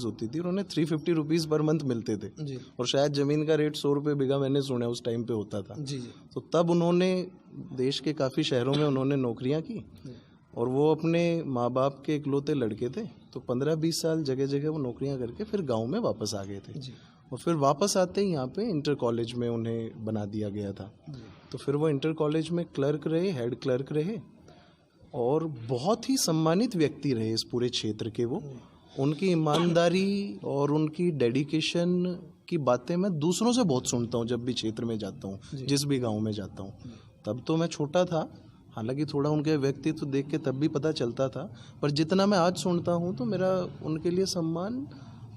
होती थी और उन्हें 350 रुपीज़ पर मंथ मिलते थे जी और शायद ज़मीन का रेट 100 रुपये बीघा मैंने सुना उस टाइम पे होता था। जी जी तो तब उन्होंने देश के काफ़ी शहरों में उन्होंने नौकरियां की और वो अपने माँ बाप के इकलौते लड़के थे, तो 15-20 साल जगह जगह वो नौकरियां करके फिर गांव में वापस आ गए थे जी और फिर वापस आते ही यहाँ पे इंटर कॉलेज में उन्हें बना दिया गया था। तो फिर वो इंटर कॉलेज में क्लर्क रहे, हेड क्लर्क रहे और बहुत ही सम्मानित व्यक्ति रहे इस पूरे क्षेत्र के। वो उनकी ईमानदारी और उनकी डेडिकेशन की बातें मैं दूसरों से बहुत सुनता हूँ जब भी क्षेत्र में जाता हूँ, जिस भी गांव में जाता हूँ। तब तो मैं छोटा था, हालांकि थोड़ा उनके व्यक्तित्व देख के तब भी पता चलता था, पर जितना मैं आज सुनता हूँ तो मेरा उनके लिए सम्मान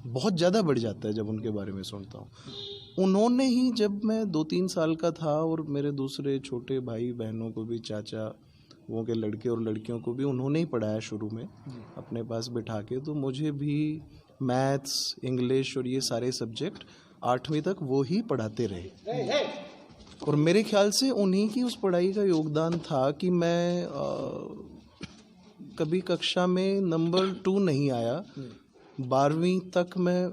बहुत ज़्यादा बढ़ जाता है जब उनके बारे में सुनता हूँ। उन्होंने ही, जब मैं 2-3 साल का था और मेरे दूसरे छोटे भाई बहनों को भी, चाचा वो के लड़के और लड़कियों को भी उन्होंने ही पढ़ाया शुरू में अपने पास बिठा के। तो मुझे भी मैथ्स, इंग्लिश और ये सारे सब्जेक्ट 8वीं तक वो ही पढ़ाते रहे और मेरे ख्याल से उन्हीं की उस पढ़ाई का योगदान था कि मैं कभी कक्षा में नंबर 2 नहीं आया। 12वीं तक मैं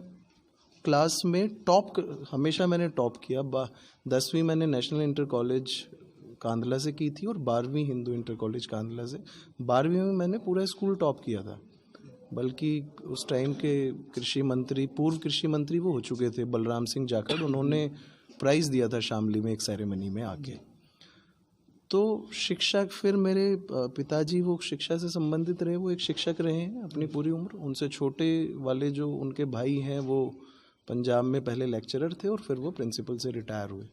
क्लास में हमेशा मैंने टॉप किया। 10वीं मैंने नेशनल इंटर कॉलेज कांदला से की थी और 12वीं हिंदू इंटर कॉलेज कांदला से। 12वीं में मैंने पूरा स्कूल टॉप किया था, बल्कि उस टाइम के कृषि मंत्री, पूर्व कृषि मंत्री वो हो चुके थे बलराम सिंह जाखड़, उन्होंने प्राइज़ दिया था शामली में एक सेरेमनी में आके। तो शिक्षा, फिर मेरे पिताजी वो शिक्षा से संबंधित रहे, वो एक शिक्षक रहे हैं अपनी पूरी उम्र। उनसे छोटे वाले जो उनके भाई हैं वो पंजाब में पहले लेक्चरर थे और फिर वो प्रिंसिपल से रिटायर हुए।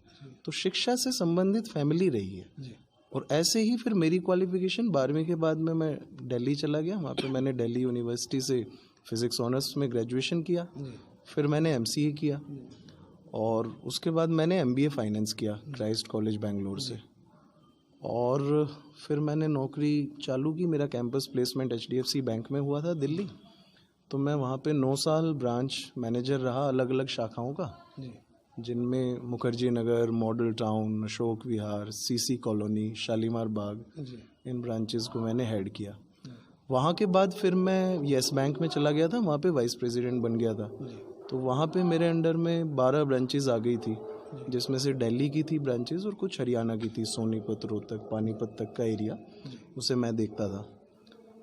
तो शिक्षा से संबंधित फैमिली रही है। और ऐसे ही फिर मेरी क्वालिफिकेशन 12वीं के बाद में मैं दिल्ली चला गया। वहाँ पे मैंने दिल्ली यूनिवर्सिटी से फिज़िक्स ऑनर्स में ग्रेजुएशन किया। फिर मैंने MCA किया और उसके बाद मैंने MBA फाइनेंस किया क्राइस्ट कॉलेज बेंगलोर से। और फिर मैंने नौकरी चालू की। मेरा कैंपस प्लेसमेंट HDFC बैंक में हुआ था दिल्ली। तो मैं वहाँ पे 9 साल ब्रांच मैनेजर रहा अलग अलग शाखाओं का, जिनमें Mukherjee Nagar, model town, Ashok Vihar, CC colony, Shalimar बाग, इन ब्रांचेस को मैंने हेड किया। वहाँ के बाद फिर मैं येस बैंक में चला गया था, वहाँ पे वाइस प्रेसिडेंट बन गया था। तो वहाँ पे मेरे अंडर में 12 ब्रांचेस आ गई थी, जिसमें से दिल्ली की थी ब्रांचेस और कुछ हरियाणा की थी, सोनीपत, रोहतक, पानीपत तक का एरिया, उसे मैं देखता था।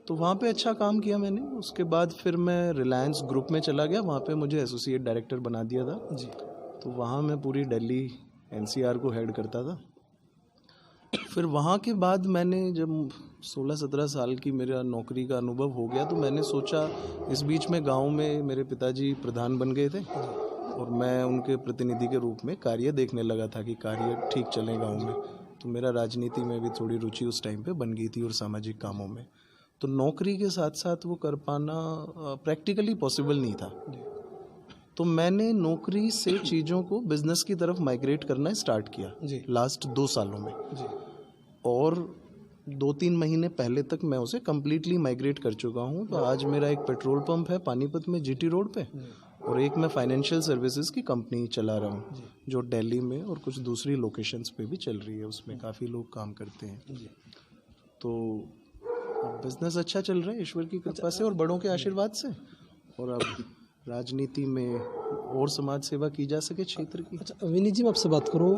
तो वहाँ पे अच्छा काम किया मैंने। उसके बाद फिर मैं रिलायंस ग्रुप में चला गया, वहाँ पे मुझे एसोसिएट डायरेक्टर बना दिया था जी। तो वहाँ मैं पूरी दिल्ली NCR को हेड करता था। फिर वहाँ के बाद मैंने जब 16-17 साल की मेरा नौकरी का अनुभव हो गया, तो मैंने सोचा, इस बीच में गांव में मेरे पिताजी प्रधान बन गए थे और मैं उनके प्रतिनिधि के रूप में कार्य देखने लगा था कि कार्य ठीक चले गांव में। तो मेरा राजनीति में भी थोड़ी रुचि उस टाइम पे बन गई थी और सामाजिक कामों में। तो नौकरी के साथ साथ वो कर पाना प्रैक्टिकली पॉसिबल नहीं था। तो मैंने नौकरी से चीज़ों को बिजनेस की तरफ माइग्रेट करना स्टार्ट किया लास्ट 2 सालों में जी। और 2-3 महीने पहले तक मैं उसे कम्प्लीटली माइग्रेट कर चुका हूँ। तो आज मेरा एक पेट्रोल पंप है पानीपत में GT रोड पे, और एक मैं फाइनेंशियल सर्विसेज की कंपनी चला रहा हूँ जो दिल्ली में और कुछ दूसरी लोकेशंस पे भी चल रही है। उसमें काफ़ी लोग काम करते हैं। तो बिजनेस अच्छा चल रहा है ईश्वर की कृपा से और बड़ों के आशीर्वाद से। और अब राजनीति में और समाज सेवा की जा सके क्षेत्र की। अच्छा विनीत जी, मैं आपसे बात करूँ,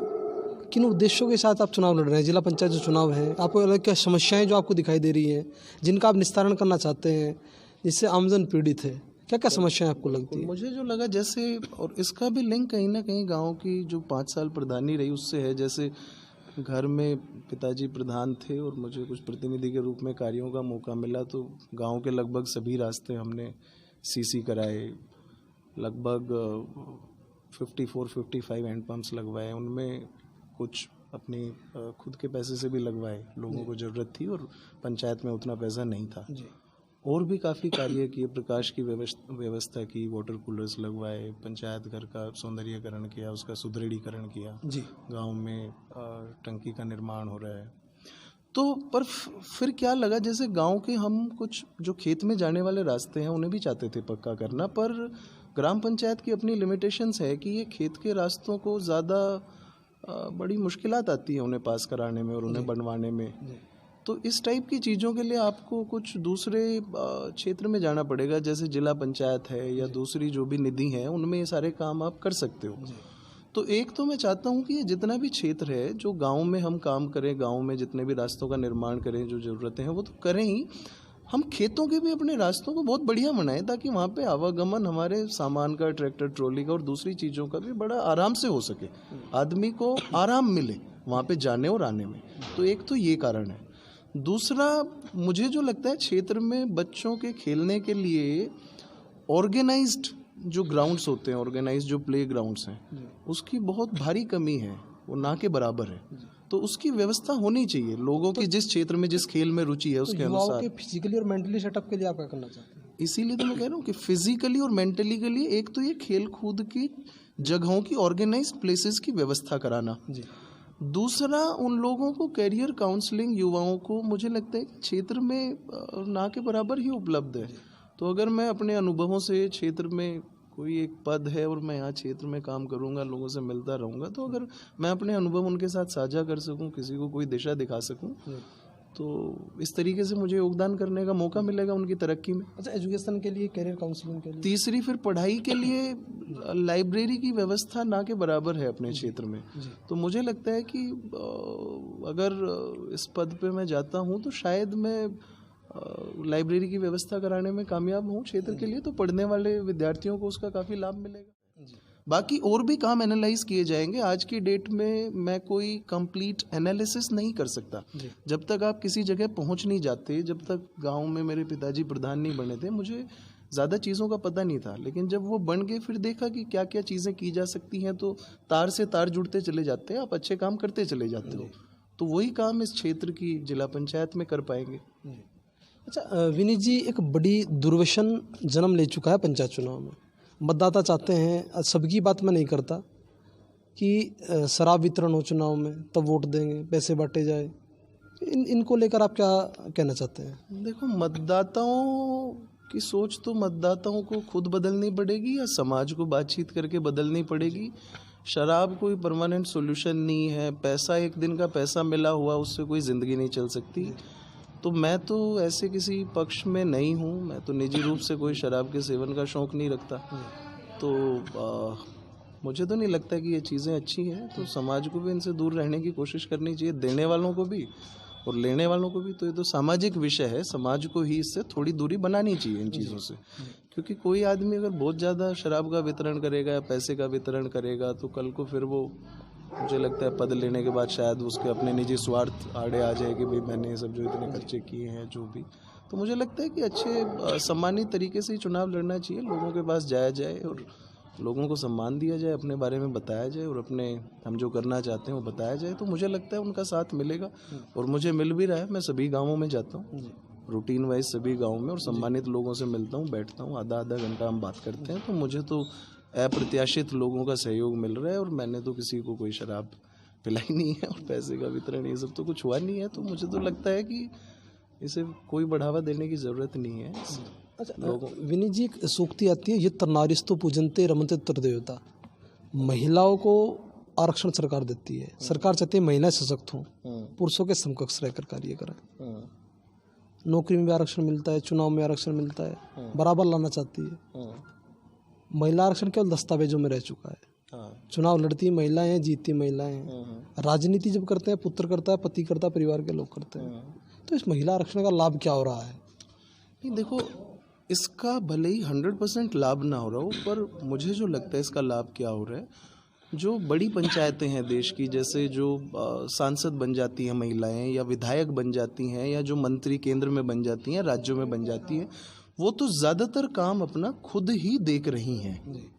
किन उद्देश्यों के साथ आप चुनाव लड़ रहे हैं? जिला पंचायत जो चुनाव है, आपको अलग क्या समस्याएं जो आपको दिखाई दे रही हैं, जिनका आप निस्तारण करना चाहते हैं, जिससे आमजन पीड़ित है? क्या क्या समस्याएं आपको लगती है? मुझे जो लगा, जैसे, और इसका भी लिंक कहीं ना कहीं गाँव की जो 5 साल प्रधानी रही उससे है। जैसे घर में पिताजी प्रधान थे और मुझे कुछ प्रतिनिधि के रूप में कार्यों का मौका मिला, तो गांव के लगभग सभी रास्ते हमने CC कराए। लगभग 54-55 हैंड पम्प्स लगवाए, उनमें कुछ अपनी खुद के पैसे से भी लगवाए, लोगों को ज़रूरत थी और पंचायत में उतना पैसा नहीं था। और भी काफ़ी कार्य किए, प्रकाश की व्यवस्था की, वाटर कूलर्स लगवाए, पंचायत घर का सौंदर्यीकरण किया, उसका सुदृढ़ीकरण किया जी। गांव में टंकी का निर्माण हो रहा है। तो पर फिर क्या लगा, जैसे गांव के हम कुछ जो खेत में जाने वाले रास्ते हैं उन्हें भी चाहते थे पक्का करना, पर ग्राम पंचायत की अपनी लिमिटेशंस है कि ये खेत के रास्तों को ज़्यादा बड़ी मुश्किलात आती है उन्हें पास कराने में और उन्हें बनवाने में। तो इस टाइप की चीज़ों के लिए आपको कुछ दूसरे क्षेत्र में जाना पड़ेगा, जैसे जिला पंचायत है या दूसरी जो भी निधि है, उनमें ये सारे काम आप कर सकते हो। तो एक तो मैं चाहता हूँ कि ये जितना भी क्षेत्र है, जो गांव में हम काम करें, गांव में जितने भी रास्तों का निर्माण करें, जो ज़रूरतें हैं वो तो करें ही, हम खेतों के भी अपने रास्तों को बहुत बढ़िया बनाएं, ताकि वहाँ पे आवागमन हमारे सामान का, ट्रैक्टर ट्रॉली का और दूसरी चीज़ों का भी बड़ा आराम से हो सके, आदमी को आराम मिले वहाँ पे जाने और आने में। तो एक तो ये कारण है। दूसरा, मुझे जो लगता है क्षेत्र में बच्चों के खेलने के लिए ऑर्गेनाइज्ड जो ग्राउंड्स होते हैं, ऑर्गेनाइज्ड जो प्ले ग्राउंड्स हैं, उसकी बहुत भारी कमी है, वो ना के बराबर है। तो उसकी व्यवस्था होनी चाहिए लोगों की, जिस क्षेत्र में जिस खेल में रुचि है उसके अनुसार। के फिजिकली और मेंटली सेटअप के लिए आप क्या करना चाहते हैं? इसीलिए तो मैं कह रहा हूँ कि फिजिकली और मेंटली के लिए एक तो ये खेल कूद की जगहों की, ऑर्गेनाइज्ड प्लेसेस की व्यवस्था कराना। दूसरा, उन लोगों को कैरियर काउंसलिंग, युवाओं को मुझे लगता है क्षेत्र में ना के बराबर ही उपलब्ध है। तो अगर मैं अपने अनुभवों से, क्षेत्र में कोई एक पद है और मैं यहाँ क्षेत्र में काम करूँगा, लोगों से मिलता रहूँगा, तो अगर मैं अपने अनुभव उनके साथ साझा कर सकूँ, किसी को कोई दिशा दिखा सकूँ, तो इस तरीके से मुझे योगदान करने का मौका मिलेगा उनकी तरक्की में। अच्छा, एजुकेशन के लिए, कैरियर काउंसलिंग के लिए? तीसरी, फिर पढ़ाई के लिए लाइब्रेरी की व्यवस्था ना के बराबर है अपने क्षेत्र में। तो मुझे लगता है कि अगर इस पद पे मैं जाता हूँ तो शायद मैं लाइब्रेरी की व्यवस्था कराने में कामयाब हूँ क्षेत्र के लिए, तो पढ़ने वाले विद्यार्थियों को उसका काफ़ी लाभ मिलेगा। बाकी और भी काम एनालाइज किए जाएंगे। आज की डेट में मैं कोई कंप्लीट एनालिसिस नहीं कर सकता जब तक आप किसी जगह पहुंच नहीं जाते। जब तक गांव में मेरे पिताजी प्रधान नहीं बने थे, मुझे ज़्यादा चीज़ों का पता नहीं था, लेकिन जब वो बन गए फिर देखा कि क्या क्या चीज़ें की जा सकती हैं, तो तार से तार जुड़ते चले जाते हैं, आप अच्छे काम करते चले जाते हो। तो वही काम इस क्षेत्र की जिला पंचायत में कर पाएंगे। अच्छा विनीत जी, एक बड़ी दुर्व्यसन जन्म ले चुका है पंचायत चुनाव में। मतदाता चाहते हैं, सबकी बात मैं नहीं करता, कि शराब वितरण हो चुनाव में तब वोट देंगे, पैसे बांटे जाए। इनको लेकर आप क्या कहना चाहते हैं? देखो, मतदाताओं की सोच तो मतदाताओं को खुद बदलनी पड़ेगी या समाज को बातचीत करके बदलनी पड़ेगी। शराब कोई परमानेंट सॉल्यूशन नहीं है। पैसा, एक दिन का पैसा मिला हुआ, उससे कोई ज़िंदगी नहीं चल सकती। तो मैं तो ऐसे किसी पक्ष में नहीं हूँ। मैं तो निजी रूप से कोई शराब के सेवन का शौक़ नहीं रखता। तो मुझे तो नहीं लगता कि ये चीज़ें अच्छी हैं। तो समाज को भी इनसे दूर रहने की कोशिश करनी चाहिए, देने वालों को भी और लेने वालों को भी। तो ये तो सामाजिक विषय है, समाज को ही इससे थोड़ी दूरी बनानी चाहिए इन चीज़ों से। क्योंकि कोई आदमी अगर बहुत ज़्यादा शराब का वितरण करेगा या पैसे का वितरण करेगा, तो कल को फिर वो, मुझे लगता है, पद लेने के बाद शायद उसके अपने निजी स्वार्थ आड़े आ जाए कि भाई मैंने ये सब जो इतने खर्चे किए हैं, जो भी। तो मुझे लगता है कि अच्छे सम्मानित तरीके से ही चुनाव लड़ना चाहिए, लोगों के पास जाया जाए और लोगों को सम्मान दिया जाए, अपने बारे में बताया जाए और अपने हम जो करना चाहते हैं वो बताया जाए। तो मुझे लगता है उनका साथ मिलेगा और मुझे मिल भी रहा है। मैं सभी गाँवों में जाता हूँ, रूटीन वाइज सभी गाँव में, और सम्मानित लोगों से मिलता हूँ, बैठता हूँ, आधा घंटा हम बात करते हैं। तो मुझे तो अप्रत्याशित लोगों का सहयोग मिल रहा है और मैंने तो किसी को कोई शराब पिलाई नहीं है और पैसे का वितरण ये सब तो कुछ हुआ नहीं है। तो मुझे तो लगता है कि इसे कोई बढ़ावा देने की ज़रूरत नहीं है। अच्छा विनीत जी, एक सूक्ति आती है, ये नारीस्तु पूजनते रमते तृदेवता। महिलाओं को आरक्षण सरकार देती है, सरकार चाहती है महिलाएं सशक्त हों, पुरुषों के समकक्ष रहकर कार्य करें। नौकरी में भी आरक्षण मिलता है, चुनाव में आरक्षण मिलता है, बराबर लाना चाहती है। महिला आरक्षण केवल दस्तावेजों में रह चुका है। चुनाव लड़ती महिलाएं हैं, जीतती महिलाएं हैं। राजनीति जब करते हैं, पुत्र करता है, पति करता है, परिवार के लोग करते हैं। तो इस महिला आरक्षण का लाभ क्या हो रहा है? नहीं, देखो, इसका भले ही 100% लाभ ना हो रहा हो, पर मुझे जो लगता है इसका लाभ क्या हो रहा है, जो बड़ी पंचायतें हैं देश की, जैसे जो सांसद बन जाती हैं महिलाएं, या विधायक बन जाती हैं, या जो मंत्री केंद्र में बन जाती हैं, राज्यों में बन जाती हैं, वो तो ज़्यादातर काम अपना खुद ही देख रही हैं।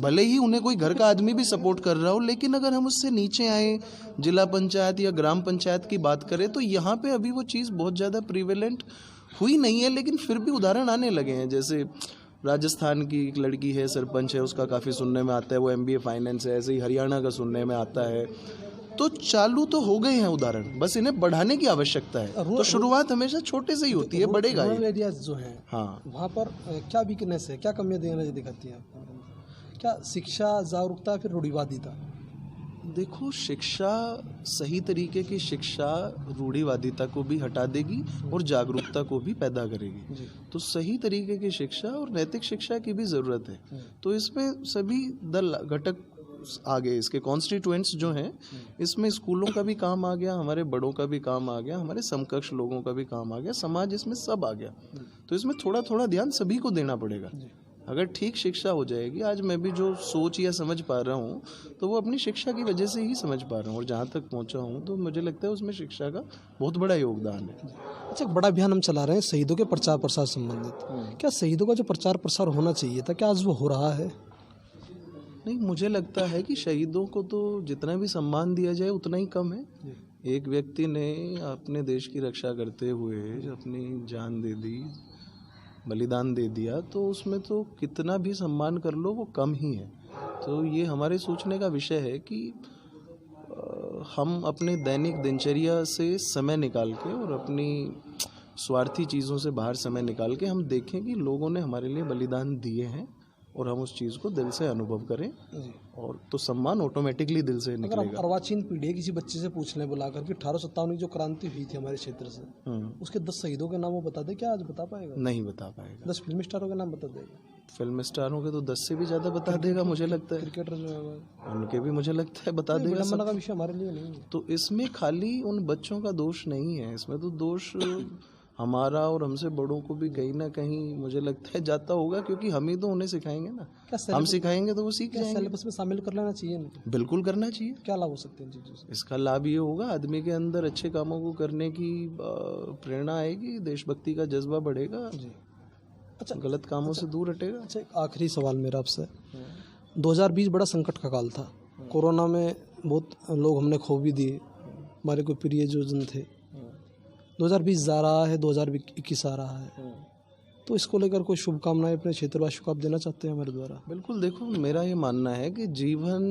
भले ही उन्हें कोई घर का आदमी भी सपोर्ट कर रहा हो, लेकिन अगर हम उससे नीचे आए, जिला पंचायत या ग्राम पंचायत की बात करें, तो यहाँ पे अभी वो चीज़ बहुत ज़्यादा प्रिवेलेंट हुई नहीं है। लेकिन फिर भी उदाहरण आने लगे हैं। जैसे राजस्थान की एक लड़की है, सरपंच है, उसका काफ़ी सुनने में आता है, वो MBA फाइनेंस है। ऐसे ही हरियाणा का सुनने में आता है। तो चालू तो हो गए हैं उदाहरण, बस इन्हें बढ़ाने की आवश्यकता है। तो शुरुआत हमेशा छोटे से ही होती है, बढ़ेगा। रूरल एरियाज जो हैं, हाँ, वहाँ पर क्या वीकनेस है, क्या कमियाँ दिखाती हैं? क्या शिक्षा, जागरूकता, फिर रूढ़िवादिता? देखो, शिक्षा, सही तरीके की शिक्षा रूढ़िवादिता को भी हटा देगी और जागरूकता को भी पैदा करेगी। तो सही तरीके की शिक्षा और नैतिक शिक्षा की भी ज़रूरत है। तो इसमें सभी दल घटक आगे, इसके कॉन्स्टिट्यूएंट्स जो हैं, इसमें स्कूलों का भी काम आ गया, हमारे बड़ों का भी काम आ गया, हमारे समकक्ष लोगों का भी काम आ गया, समाज इसमें सब आ गया। तो इसमें थोड़ा थोड़ा ध्यान सभी को देना पड़ेगा। अगर ठीक शिक्षा हो जाएगी, आज मैं भी जो सोच या समझ पा रहा हूँ तो वो अपनी शिक्षा की वजह से ही समझ पा रहा हूँ, और जहाँ तक पहुँचा हूँ तो मुझे लगता है उसमें शिक्षा का बहुत बड़ा योगदान है। अच्छा, एक बड़ा अभियान हम चला रहे हैं शहीदों के प्रचार प्रसार संबंधित। क्या शहीदों का जो प्रचार प्रसार होना चाहिए था, क्या आज वो हो रहा है? नहीं, मुझे लगता है कि शहीदों को तो जितना भी सम्मान दिया जाए उतना ही कम है। एक व्यक्ति ने अपने देश की रक्षा करते हुए अपनी जान दे दी, बलिदान दे दिया, तो उसमें तो कितना भी सम्मान कर लो वो कम ही है। तो ये हमारे सोचने का विषय है कि हम अपने दैनिक दिनचर्या से समय निकाल के और अपनी स्वार्थी चीज़ों से बाहर समय निकाल के हम देखें कि लोगों ने हमारे लिए बलिदान दिए हैं, और हम उस चीज़ को दिल से अनुभव करें, और तो सम्मान ऑटोमेटिकली दिल से अगर निकलेगा। अर्वाचीन पीढ़ी किसी बच्चे से पूछ लें बुलाकर कि 1857 की जो क्रांति हुई थी हमारे क्षेत्र से, उसके 10 शहीदों के नाम वो बता दे, क्या आज बता पाएगा? नहीं बता पाएगा। 10 फिल्म स्टारों के नाम बता देगा। फिल्म स्टारों के तो 10 से भी ज़्यादा बता देगा, मुझे लगता है। क्रिकेटर जो है उनके भी मुझे लगता है बता देगा। विडंबना का विषय हमारे लिए नहीं है। तो इसमें खाली उन बच्चों का दोष नहीं है, इसमें तो दोष हमारा और हमसे बड़ों को भी कहीं ना कहीं मुझे लगता है जाता होगा, क्योंकि हम ही तो उन्हें सिखाएंगे ना। हम सिखाएंगे तो वो सीख जाएंगे। सिलेबस में शामिल कर लेना चाहिए इनको? बिल्कुल करना चाहिए। क्या लाभ हो सकते हैं इन चीज़ों से? इसका लाभ ये होगा, आदमी के अंदर अच्छे कामों को करने की प्रेरणा आएगी, देशभक्ति का जज्बा बढ़ेगा। अच्छा, गलत कामों से दूर हटेगा। अच्छा, एक आखिरी सवाल मेरा आपसे। 2020 बड़ा संकट का काल था। कोरोना में बहुत लोग हमने खो भी दिए, हमारे कोई प्रिय जो जन थे। 2020 जा रहा है, 2021 आ रहा है, तो इसको लेकर कोई शुभकामनाएं अपने क्षेत्रवासियों को आप देना चाहते हैं हमारे द्वारा? बिल्कुल, देखो, मेरा ये मानना है कि जीवन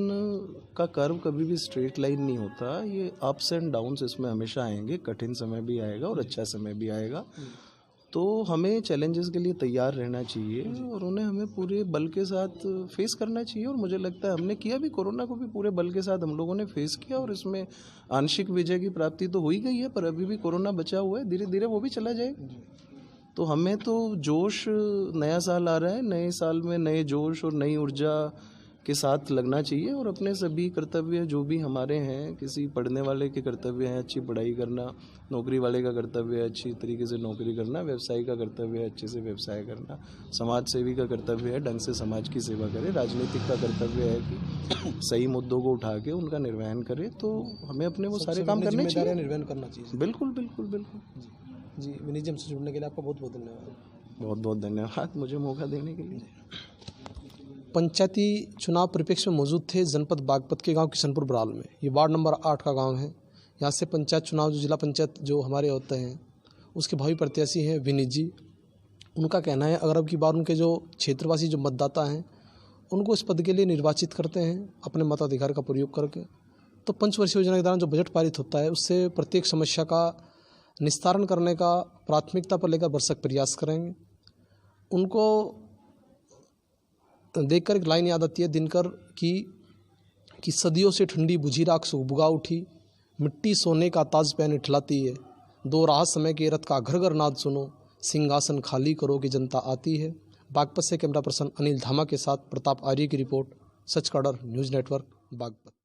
का कर्व कभी भी स्ट्रेट लाइन नहीं होता। ये अप्स एंड डाउन्स इसमें हमेशा आएंगे, कठिन समय भी आएगा और अच्छा समय भी आएगा। तो हमें चैलेंजेस के लिए तैयार रहना चाहिए और उन्हें हमें पूरे बल के साथ फेस करना चाहिए, और मुझे लगता है हमने किया भी। कोरोना को भी पूरे बल के साथ हम लोगों ने फेस किया, और इसमें आंशिक विजय की प्राप्ति तो हो ही गई है, पर अभी भी कोरोना बचा हुआ है, धीरे धीरे वो भी चला जाएगा। तो हमें तो जोश, नया साल आ रहा है, नए साल में नए जोश और नई ऊर्जा के साथ लगना चाहिए, और अपने सभी कर्तव्य जो भी हमारे हैं, किसी पढ़ने वाले के कर्तव्य हैं अच्छी पढ़ाई करना, नौकरी वाले का कर्तव्य है अच्छी तरीके से नौकरी करना, व्यवसायी का कर्तव्य है अच्छे से व्यवसाय करना, समाज सेवी का कर्तव्य है ढंग से समाज की सेवा करे, राजनीतिक का कर्तव्य है कि सही मुद्दों को उठा के उनका निर्वहन करे। तो हमें अपने वो सारे काम करने चाहिए, निर्वहन करना चाहिए। बिल्कुल बिल्कुल बिल्कुल। जी, विनीत जी, हमसे जुड़ने के लिए आपका बहुत बहुत धन्यवाद। बहुत बहुत धन्यवाद मुझे मौका देने के लिए। पंचायती चुनाव परिप्रेक्ष्य में मौजूद थे जनपद बागपत के गांव किशनपुर बराल में। ये वार्ड नंबर 8 का गांव है। यहाँ से पंचायत चुनाव, जो जिला पंचायत जो हमारे होते हैं, उसके भावी प्रत्याशी हैं विनीत जी। उनका कहना है अगर अब की बार उनके जो क्षेत्रवासी जो मतदाता हैं उनको इस पद के लिए निर्वाचित करते हैं अपने मताधिकार का प्रयोग करके, तो पंचवर्षीय योजना के दौरान जो बजट पारित होता है उससे प्रत्येक समस्या का निस्तारण करने का प्राथमिकता पर लेकर भरसक प्रयास करेंगे। उनको देखकर एक लाइन याद आती है दिनकर की सदियों से ठंडी बुझी राख सुबुगा उठी, मिट्टी सोने का ताज पहने ठिलाती है, दो राह समय के रथ का घर घर नाद सुनो, सिंहासन खाली करो कि जनता आती है। बागपत से कैमरा पर्सन अनिल धामा के साथ प्रताप आर्य की रिपोर्ट, सच का डर न्यूज़ नेटवर्क बागपत।